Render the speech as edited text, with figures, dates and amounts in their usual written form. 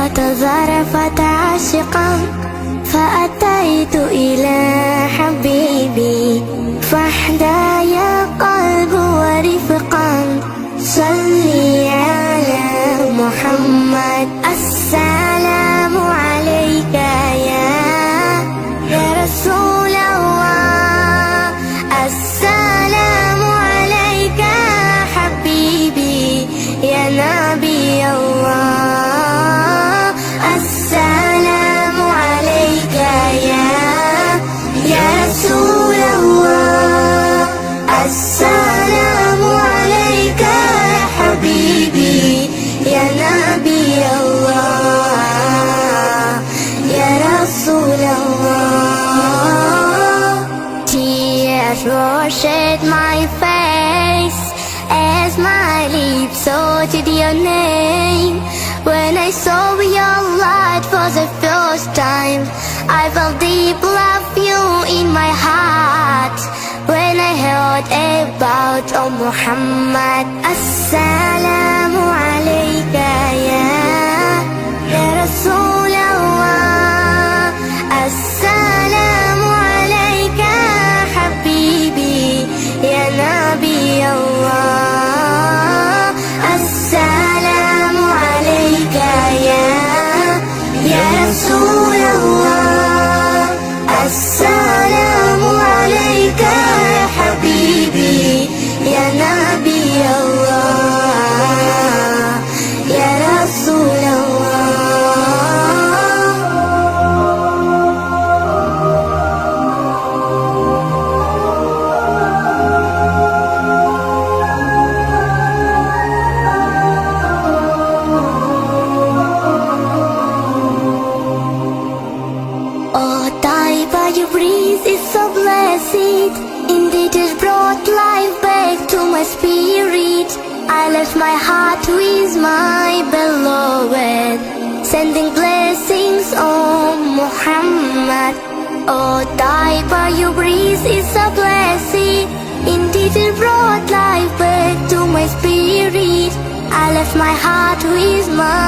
فتظرفت عاشقا فأتيت إلى حبيبي فاحدى يا قلب ورفقا صلي على محمد. السلام عليك يا رسول الله، السلام عليك حبيبي يا نبي الله، السلام عليك يا رسول الله، السلام عليك حبيبي يا نبي الله يا رسول الله. Tears washed my face as my lips uttered your name. When I saw your light for the first time, I felt deep love you in my heart. When I heard about Muhammad, Assalamu alayka ya Rasul Allah, Assalamu alayka Habibi ya Nabi Allah, Assalamu alayka ya Rasul Allah, Assalamu alayka Habibi ya Nabi Allah ya Rasul Allah. Oh Taiba, your breeze is so blessed, indeed it brought life back to my spirit. I left my heart with my beloved, sending blessings on Muhammad. Oh Taiba, your breeze is a blessing, indeed it brought life back to my spirit. I left my heart with my